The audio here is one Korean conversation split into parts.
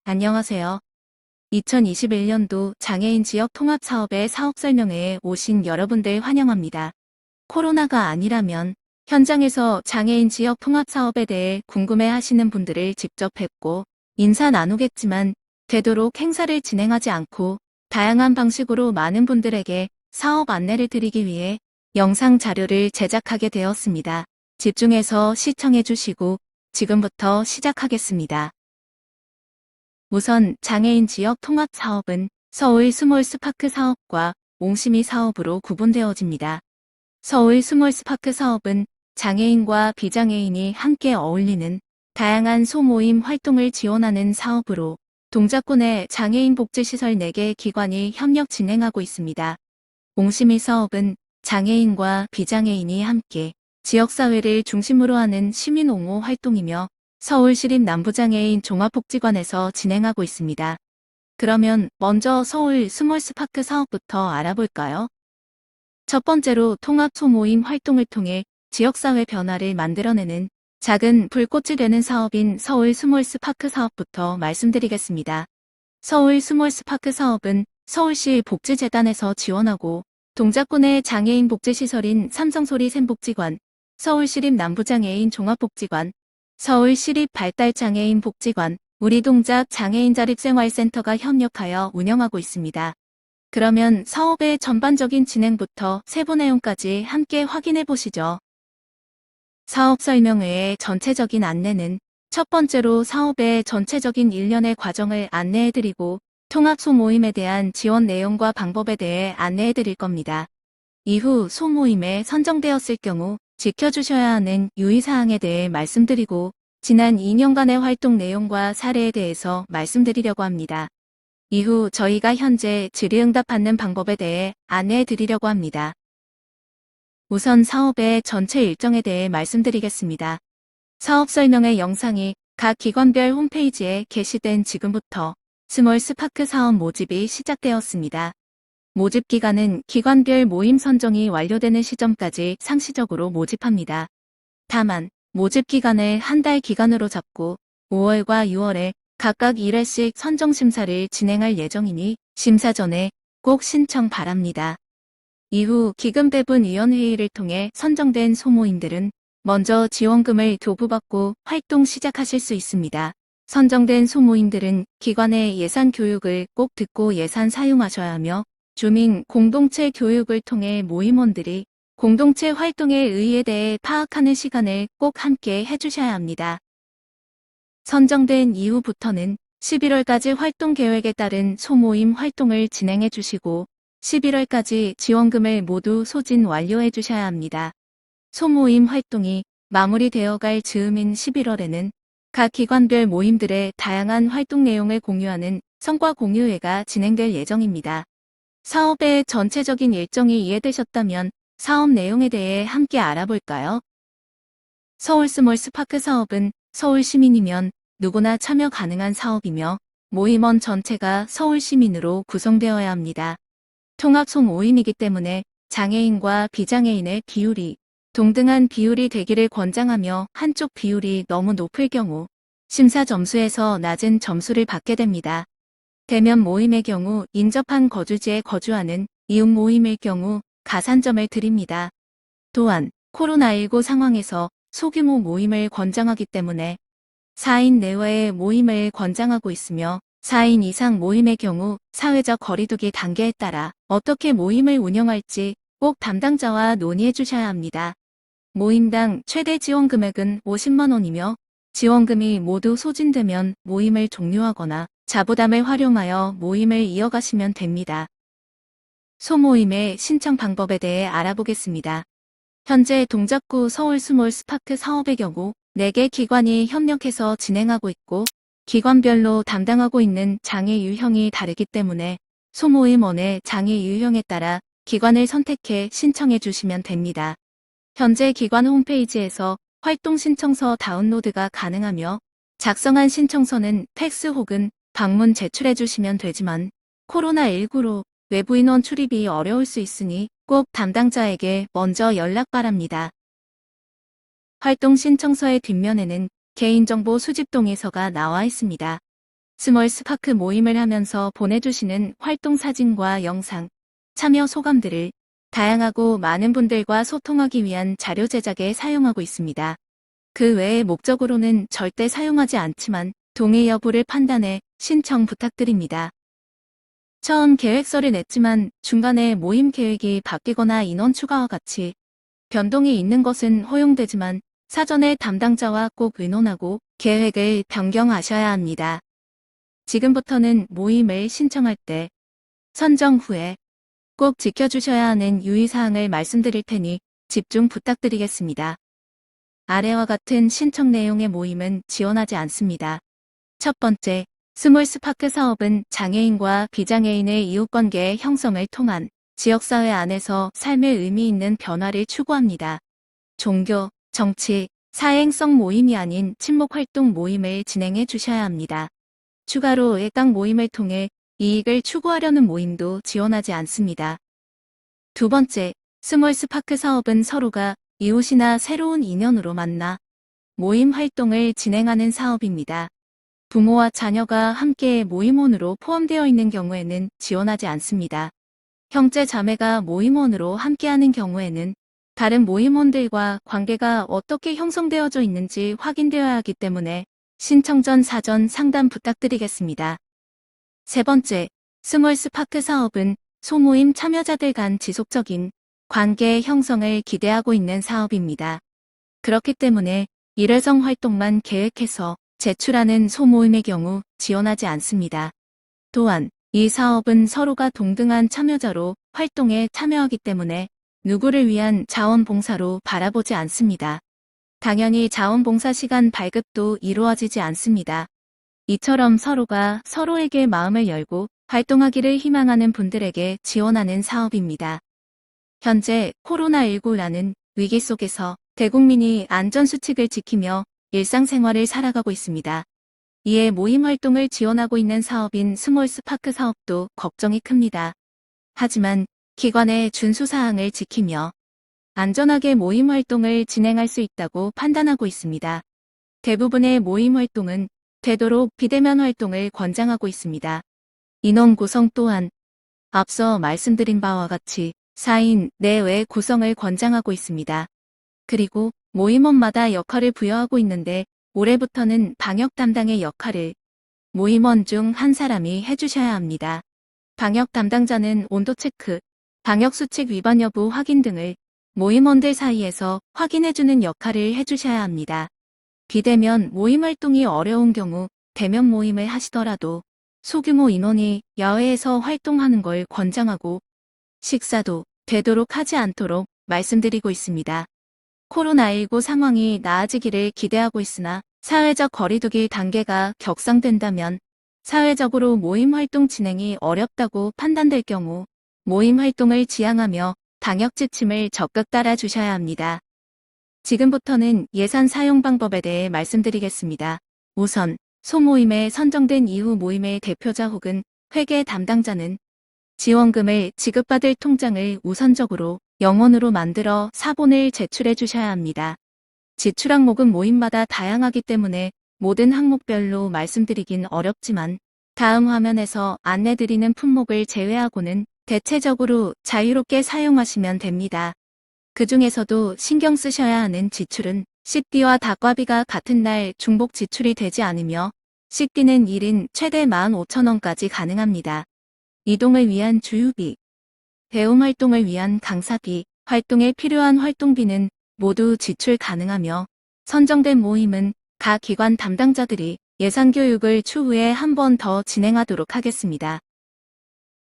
안녕하세요. 2021년도 장애인 지역 통합 사업의 사업 설명회에 오신 여러분들 환영합니다. 코로나가 아니라면 현장에서 장애인 지역 통합 사업에 대해 궁금해 하시는 분들을 직접 뵙고 인사 나누겠지만 되도록 행사를 진행하지 않고 다양한 방식으로 많은 분들에게 사업 안내를 드리기 위해 영상 자료를 제작하게 되었습니다. 집중해서 시청해 주시고 지금부터 시작하겠습니다. 우선 장애인 지역 통합 사업은 서울 스몰스파크 사업과 옹심이 사업으로 구분되어집니다. 서울 스몰스파크 사업은 장애인과 비장애인이 함께 어울리는 다양한 소모임 활동을 지원하는 사업으로 동작구내 장애인 복지시설 4개 기관이 협력 진행하고 있습니다. 옹심이 사업은 장애인과 비장애인이 함께 지역사회를 중심으로 하는 시민 옹호 활동이며 서울시립 남부장애인 종합복지관에서 진행하고 있습니다. 그러면 먼저 서울 스몰스파크 사업부터 알아볼까요? 첫 번째로 통합 소모임 활동을 통해 지역사회 변화를 만들어내는 작은 불꽃이 되는 사업인 서울 스몰스파크 사업부터 말씀드리겠습니다. 서울 스몰스파크 사업은 서울시 복지재단에서 지원하고 동작구 내 장애인 복지시설인 삼성소리 샘복지관, 서울시립 남부장애인 종합복지관, 서울시립 발달장애인 복지관, 우리동작 장애인 자립생활센터가 협력하여 운영하고 있습니다. 그러면 사업의 전반적인 진행부터 세부 내용까지 함께 확인해 보시죠. 사업 설명회의 전체적인 안내는 첫 번째로 사업의 전체적인 일련의 과정을 안내해 드리고 통합 소모임에 대한 지원 내용과 방법에 대해 안내해 드릴 겁니다. 이후 소모임에 선정되었을 경우 지켜주셔야 하는 유의사항에 대해 말씀드리고 지난 2년간의 활동 내용과 사례에 대해서 말씀드리려고 합니다. 이후 저희가 현재 질의응답 받는 방법에 대해 안내해 드리려고 합니다. 우선 사업의 전체 일정에 대해 말씀드리겠습니다. 사업 설명회 영상이 각 기관별 홈페이지에 게시된 지금부터 스몰스파크 사업 모집이 시작되었습니다. 모집 기간은 기관별 모임 선정이 완료되는 시점까지 상시적으로 모집합니다. 다만 모집 기간을 한 달 기간으로 잡고 5월과 6월에 각각 1회씩 선정 심사를 진행할 예정이니 심사 전에 꼭 신청 바랍니다. 이후 기금 배분 위원회의를 통해 선정된 소모임들은 먼저 지원금을 도부받고 활동 시작하실 수 있습니다. 선정된 소모임들은 기관의 예산 교육을 꼭 듣고 예산 사용하셔야 하며 주민 공동체 교육을 통해 모임원들이 공동체 활동의 의의에 대해 파악하는 시간을 꼭 함께 해주셔야 합니다. 선정된 이후부터는 11월까지 활동 계획에 따른 소모임 활동을 진행해 주시고 11월까지 지원금을 모두 소진 완료해 주셔야 합니다. 소모임 활동이 마무리되어 갈 즈음인 11월에는 각 기관별 모임들의 다양한 활동 내용을 공유하는 성과 공유회가 진행될 예정입니다. 사업의 전체적인 일정이 이해되셨다면 사업 내용에 대해 함께 알아볼까요? 서울 스몰스파크 사업은 서울 시민이면 누구나 참여 가능한 사업이며 모임원 전체가 서울 시민으로 구성되어야 합니다. 통합 소모임이기 때문에 장애인과 비장애인의 비율이 동등한 비율이 되기를 권장하며 한쪽 비율이 너무 높을 경우 심사 점수에서 낮은 점수를 받게 됩니다. 대면 모임의 경우 인접한 거주지에 거주하는 이웃 모임일 경우 가산점을 드립니다. 또한 코로나19 상황에서 소규모 모임을 권장하기 때문에 4인 내외의 모임을 권장하고 있으며 4인 이상 모임의 경우 사회적 거리두기 단계에 따라 어떻게 모임을 운영할지 꼭 담당자와 논의해 주셔야 합니다. 모임당 최대 지원 금액은 50만 원이며 지원금이 모두 소진되면 모임을 종료하거나 자부담을 활용하여 모임을 이어가시면 됩니다. 소모임의 신청 방법에 대해 알아보겠습니다. 현재 동작구 서울 스몰스파크 사업의 경우 4개 기관이 협력해서 진행하고 있고 기관별로 담당하고 있는 장애 유형이 다르기 때문에 소모임원의 장애 유형에 따라 기관을 선택해 신청해 주시면 됩니다. 현재 기관 홈페이지에서 활동 신청서 다운로드가 가능하며 작성한 신청서는 팩스 혹은 방문 제출해 주시면 되지만 코로나19로 외부 인원 출입이 어려울 수 있으니 꼭 담당자에게 먼저 연락 바랍니다. 활동 신청서의 뒷면에는 개인정보 수집 동의서가 나와 있습니다. 스몰스파크 모임을 하면서 보내주시는 활동 사진과 영상, 참여 소감들을 다양하고 많은 분들과 소통하기 위한 자료 제작에 사용하고 있습니다. 그 외의 목적으로는 절대 사용하지 않지만 동의 여부를 판단해 신청 부탁드립니다. 처음 계획서를 냈지만 중간에 모임 계획이 바뀌거나 인원 추가와 같이 변동이 있는 것은 허용되지만 사전에 담당자와 꼭 의논하고 계획을 변경하셔야 합니다. 지금부터는 모임을 신청할 때 선정 후에 꼭 지켜주셔야 하는 유의사항을 말씀드릴 테니 집중 부탁드리겠습니다. 아래와 같은 신청 내용의 모임은 지원하지 않습니다. 첫 번째, 스몰스파크 사업은 장애인과 비장애인의 이웃관계의 형성을 통한 지역사회 안에서 삶의 의미 있는 변화를 추구합니다. 종교, 정치, 사행성 모임이 아닌 친목활동 모임을 진행해 주셔야 합니다. 추가로 일당 모임을 통해 이익을 추구하려는 모임도 지원하지 않습니다. 두 번째, 스몰스파크 사업은 서로가 이웃이나 새로운 인연으로 만나 모임 활동을 진행하는 사업입니다. 부모와 자녀가 함께 모임원으로 포함되어 있는 경우에는 지원하지 않습니다. 형제 자매가 모임원으로 함께하는 경우에는 다른 모임원들과 관계가 어떻게 형성되어져 있는지 확인되어야 하기 때문에 신청 전 사전 상담 부탁드리겠습니다. 세 번째, 스몰스파크 사업은 소모임 참여자들 간 지속적인 관계 형성을 기대하고 있는 사업입니다. 그렇기 때문에 일회성 활동만 계획해서 제출하는 소모임의 경우 지원하지 않습니다. 또한 이 사업은 서로가 동등한 참여자로 활동에 참여하기 때문에 누구를 위한 자원봉사로 바라보지 않습니다. 당연히 자원봉사 시간 발급도 이루어지지 않습니다. 이처럼 서로가 서로에게 마음을 열고 활동하기를 희망하는 분들에게 지원하는 사업입니다. 현재 코로나19라는 위기 속에서 대국민이 안전수칙을 지키며 일상생활을 살아가고 있습니다. 이에 모임 활동을 지원하고 있는 사업인 스몰스파크 사업도 걱정이 큽니다. 하지만 기관의 준수사항을 지키며 안전하게 모임 활동을 진행할 수 있다고 판단하고 있습니다. 대부분의 모임 활동은 되도록 비대면 활동을 권장하고 있습니다. 인원 구성 또한 앞서 말씀드린 바와 같이 4인 내외 구성을 권장하고 있습니다. 그리고 모임원마다 역할을 부여하고 있는데 올해부터는 방역 담당의 역할을 모임원 중 한 사람이 해주셔야 합니다. 방역 담당자는 온도 체크, 방역수칙 위반 여부 확인 등을 모임원들 사이에서 확인해주는 역할을 해주셔야 합니다. 비대면 모임 활동이 어려운 경우 대면 모임을 하시더라도 소규모 인원이 야외에서 활동하는 걸 권장하고 식사도 되도록 하지 않도록 말씀드리고 있습니다. 코로나19 상황이 나아지기를 기대하고 있으나 사회적 거리두기 단계가 격상된다면 사회적으로 모임 활동 진행이 어렵다고 판단될 경우 모임 활동을 지양하며 방역 지침을 적극 따라 주셔야 합니다. 지금부터는 예산 사용 방법에 대해 말씀드리겠습니다. 우선 소모임에 선정된 이후 모임의 대표자 혹은 회계 담당자는 지원금을 지급받을 통장을 우선적으로 영원으로 만들어 사본을 제출해 주셔야 합니다. 지출 항목은 모임마다 다양하기 때문에 모든 항목별로 말씀드리긴 어렵지만 다음 화면에서 안내드리는 품목을 제외하고는 대체적으로 자유롭게 사용하시면 됩니다. 그 중에서도 신경 쓰셔야 하는 지출은 식비와 닭과비가 같은 날 중복 지출이 되지 않으며 식비는 1인 최대 15,000원까지 가능합니다. 이동을 위한 주유비, 배움 활동을 위한 강사비, 활동에 필요한 활동비는 모두 지출 가능하며 선정된 모임은 각 기관 담당자들이 예산 교육을 추후에 한 번 더 진행하도록 하겠습니다.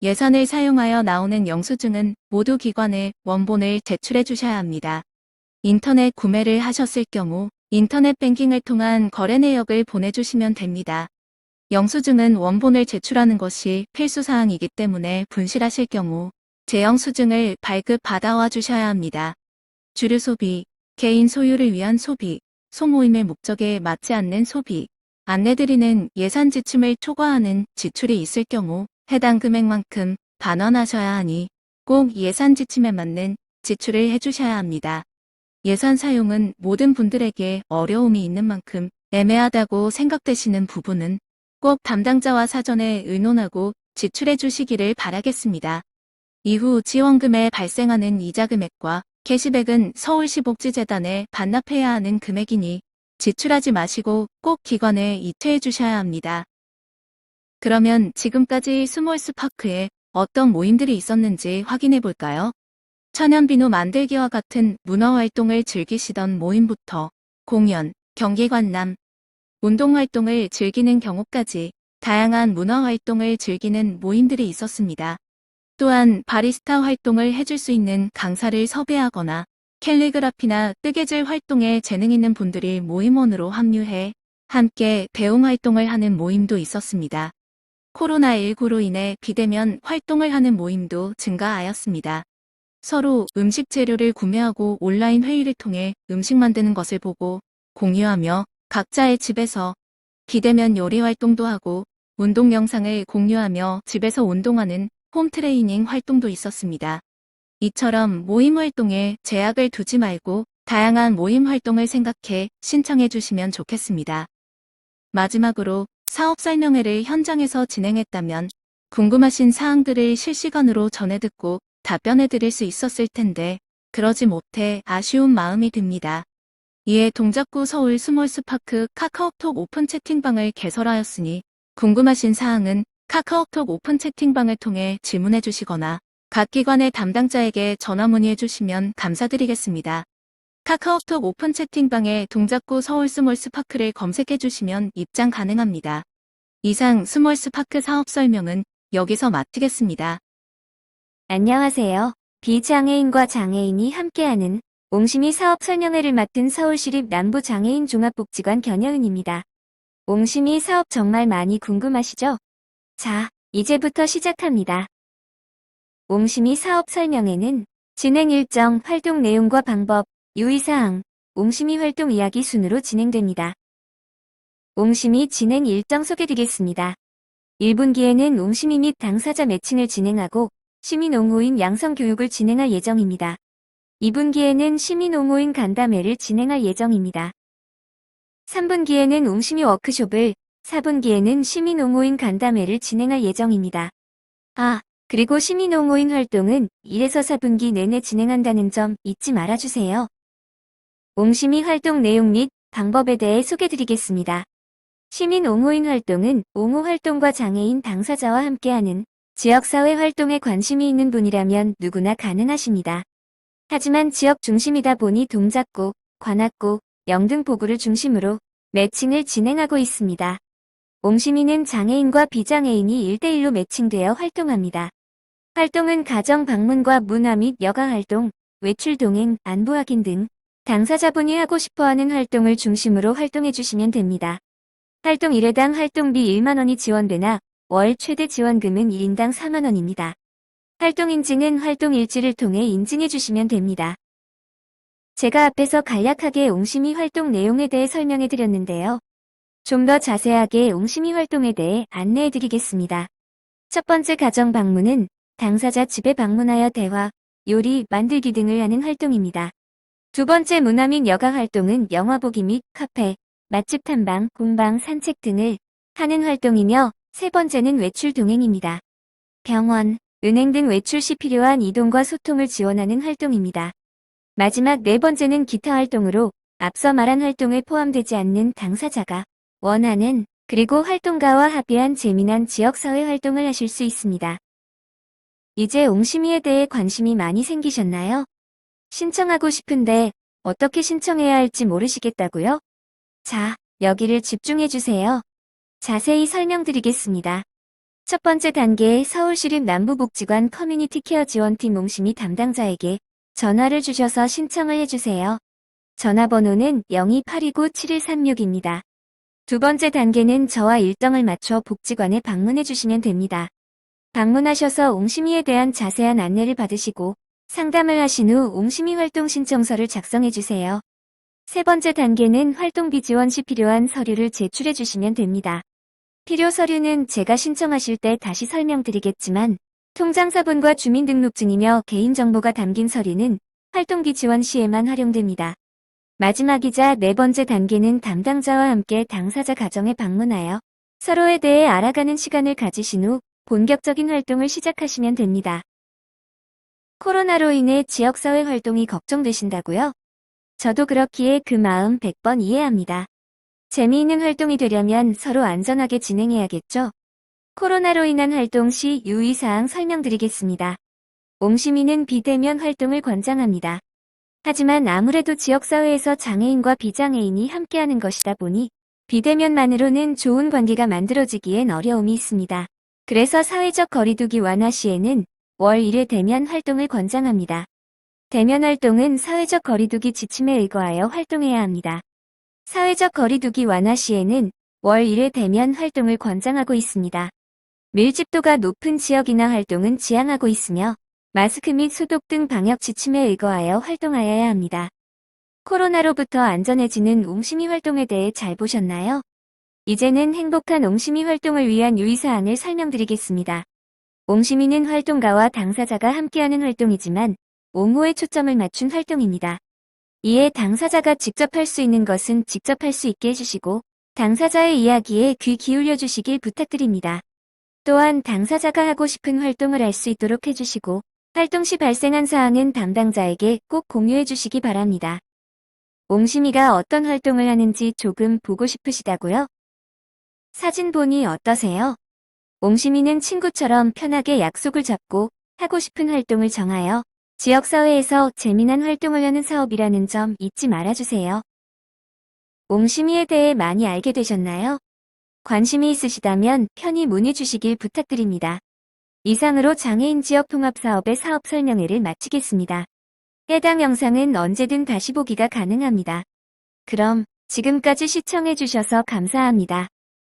예산을 사용하여 나오는 영수증은 모두 기관에 원본을 제출해 주셔야 합니다. 인터넷 구매를 하셨을 경우 인터넷 뱅킹을 통한 거래 내역을 보내주시면 됩니다. 영수증은 원본을 제출하는 것이 필수사항이기 때문에 분실하실 경우 제영수증을 발급 받아와 주셔야 합니다. 주류 소비, 개인 소유를 위한 소비, 소모임의 목적에 맞지 않는 소비, 안내드리는 예산 지침을 초과하는 지출이 있을 경우 해당 금액만큼 반환하셔야 하니 꼭 예산 지침에 맞는 지출을 해주셔야 합니다. 예산 사용은 모든 분들에게 어려움이 있는 만큼 애매하다고 생각되시는 부분은 꼭 담당자와 사전에 의논하고 지출해 주시기를 바라겠습니다. 이후 지원금에 발생하는 이자 금액과 캐시백은 서울시 복지재단에 반납해야 하는 금액이니 지출하지 마시고 꼭 기관에 이체해 주셔야 합니다. 그러면 지금까지 스몰스파크에 어떤 모임들이 있었는지 확인해 볼까요? 천연비누 만들기와 같은 문화활동을 즐기시던 모임부터 공연, 경기 관람, 운동활동을 즐기는 경우까지 다양한 문화활동을 즐기는 모임들이 있었습니다. 또한 바리스타 활동을 해줄 수 있는 강사를 섭외하거나 캘리그라피나 뜨개질 활동에 재능 있는 분들이 모임원으로 합류해 함께 배움 활동을 하는 모임도 있었습니다. 코로나19로 인해 비대면 활동을 하는 모임도 증가하였습니다. 서로 음식 재료를 구매하고 온라인 회의를 통해 음식 만드는 것을 보고 공유하며 각자의 집에서 비대면 요리 활동도 하고 운동 영상을 공유하며 집에서 운동하는 홈 트레이닝 활동도 있었습니다. 이처럼 모임 활동에 제약을 두지 말고 다양한 모임 활동을 생각해 신청해 주시면 좋겠습니다. 마지막으로 사업 설명회를 현장에서 진행했다면 궁금하신 사항들을 실시간으로 전해 듣고 답변해 드릴 수 있었을 텐데 그러지 못해 아쉬운 마음이 듭니다. 이에 동작구 서울 스몰스파크 카카오톡 오픈 채팅방을 개설하였으니 궁금하신 사항은 카카오톡 오픈 채팅방을 통해 질문해 주시거나 각 기관의 담당자에게 전화 문의해 주시면 감사드리겠습니다. 카카오톡 오픈 채팅방에 동작구 서울 스몰스파크를 검색해 주시면 입장 가능합니다. 이상 스몰스파크 사업 설명은 여기서 마치겠습니다. 안녕하세요. 비장애인과 장애인이 함께하는 옹심이 사업 설명회를 맡은 서울시립 남부장애인 종합복지관 견여은입니다. 옹심이 사업 정말 많이 궁금하시죠? 자, 이제부터 시작합니다. 옹심이 사업 설명회는 진행 일정, 활동 내용과 방법, 유의사항, 옹심이 활동 이야기 순으로 진행됩니다. 옹심이 진행 일정 소개드리겠습니다. 1분기에는 옹심이 및 당사자 매칭을 진행하고 시민옹호인 양성 교육을 진행할 예정입니다. 2분기에는 시민옹호인 간담회를 진행할 예정입니다. 3분기에는 옹심이 워크숍을, 4분기에는 시민옹호인 간담회를 진행할 예정입니다. 그리고 시민옹호인 활동은 1에서 4분기 내내 진행한다는 점 잊지 말아주세요. 옹심이 활동 내용 및 방법에 대해 소개드리겠습니다. 시민옹호인 활동은 옹호 활동과 장애인 당사자와 함께하는 지역사회 활동에 관심이 있는 분이라면 누구나 가능하십니다. 하지만 지역 중심이다 보니 동작구, 관악구, 영등포구를 중심으로 매칭을 진행하고 있습니다. 옹심이는 장애인과 비장애인이 1대1로 매칭되어 활동합니다. 활동은 가정 방문과 문화 및 여가 활동, 외출 동행, 안부 확인 등 당사자분이 하고 싶어하는 활동을 중심으로 활동해 주시면 됩니다. 활동 1회당 활동비 1만원이 지원되나 월 최대 지원금은 1인당 4만원입니다. 활동 인증은 활동 일지를 통해 인증해 주시면 됩니다. 제가 앞에서 간략하게 옹심이 활동 내용에 대해 설명해 드렸는데요. 좀 더 자세하게 옹심이 활동에 대해 안내해 드리겠습니다. 첫 번째 가정 방문은 당사자 집에 방문하여 대화, 요리, 만들기 등을 하는 활동입니다. 두 번째 문화 및 여가 활동은 영화 보기 및 카페, 맛집 탐방, 공방, 산책 등을 하는 활동이며 세 번째는 외출 동행입니다. 병원, 은행 등 외출 시 필요한 이동과 소통을 지원하는 활동입니다. 마지막 네 번째는 기타 활동으로 앞서 말한 활동에 포함되지 않는 당사자가 원하는 그리고 활동가와 합의한 재미난 지역사회 활동을 하실 수 있습니다. 이제 옹심이에 대해 관심이 많이 생기셨나요? 신청하고 싶은데 어떻게 신청해야 할지 모르시겠다고요? 자, 여기를 집중해주세요. 자세히 설명드리겠습니다. 첫 번째 단계 서울시립 남부복지관 커뮤니티 케어 지원팀 옹심이 담당자에게 전화를 주셔서 신청을 해주세요. 전화번호는 02-829-7136입니다. 두 번째 단계는 저와 일정을 맞춰 복지관에 방문해 주시면 됩니다. 방문하셔서 옹심이에 대한 자세한 안내를 받으시고 상담을 하신 후 옹심이 활동 신청서를 작성해 주세요. 세 번째 단계는 활동비 지원 시 필요한 서류를 제출해 주시면 됩니다. 필요 서류는 제가 신청하실 때 다시 설명드리겠지만 통장사본과 주민등록증이며 개인정보가 담긴 서류는 활동비 지원 시에만 활용됩니다. 마지막이자 네 번째 단계는 담당자와 함께 당사자 가정에 방문하여 서로에 대해 알아가는 시간을 가지신 후 본격적인 활동을 시작하시면 됩니다. 코로나로 인해 지역사회 활동이 걱정되신다고요? 저도 그렇기에 그 마음 100번 이해합니다. 재미있는 활동이 되려면 서로 안전하게 진행해야겠죠? 코로나로 인한 활동 시 유의사항 설명드리겠습니다. 옹심이는 비대면 활동을 권장합니다. 하지만 아무래도 지역사회에서 장애인과 비장애인이 함께하는 것이다 보니 비대면만으로는 좋은 관계가 만들어지기엔 어려움이 있습니다. 그래서 사회적 거리두기 완화 시에는 월 1회 대면 활동을 권장합니다. 대면 활동은 사회적 거리두기 지침에 의거하여 활동해야 합니다. 사회적 거리두기 완화 시에는 월 1회 대면 활동을 권장하고 있습니다. 밀집도가 높은 지역이나 활동은 지양하고 있으며 마스크 및 소독 등 방역 지침에 의거하여 활동하여야 합니다. 코로나로부터 안전해지는 옹심이 활동에 대해 잘 보셨나요? 이제는 행복한 옹심이 활동을 위한 유의사항을 설명드리겠습니다. 옹심이는 활동가와 당사자가 함께하는 활동이지만 옹호에 초점을 맞춘 활동입니다. 이에 당사자가 직접 할 수 있는 것은 직접 할 수 있게 해주시고 당사자의 이야기에 귀 기울여 주시길 부탁드립니다. 또한 당사자가 하고 싶은 활동을 할 수 있도록 해주시고 활동 시 발생한 사항은 담당자에게 꼭 공유해 주시기 바랍니다. 옹심이가 어떤 활동을 하는지 조금 보고 싶으시다고요? 사진 보니 어떠세요? 옹심이는 친구처럼 편하게 약속을 잡고 하고 싶은 활동을 정하여 지역사회에서 재미난 활동을 하는 사업이라는 점 잊지 말아주세요. 옹심이에 대해 많이 알게 되셨나요? 관심이 있으시다면 편히 문의 주시길 부탁드립니다. 이상으로 장애인 지역 통합사업의 사업 설명회를 마치겠습니다. 해당 영상은 언제든 다시 보기가 가능합니다. 그럼 지금까지 시청해주셔서 감사합니다.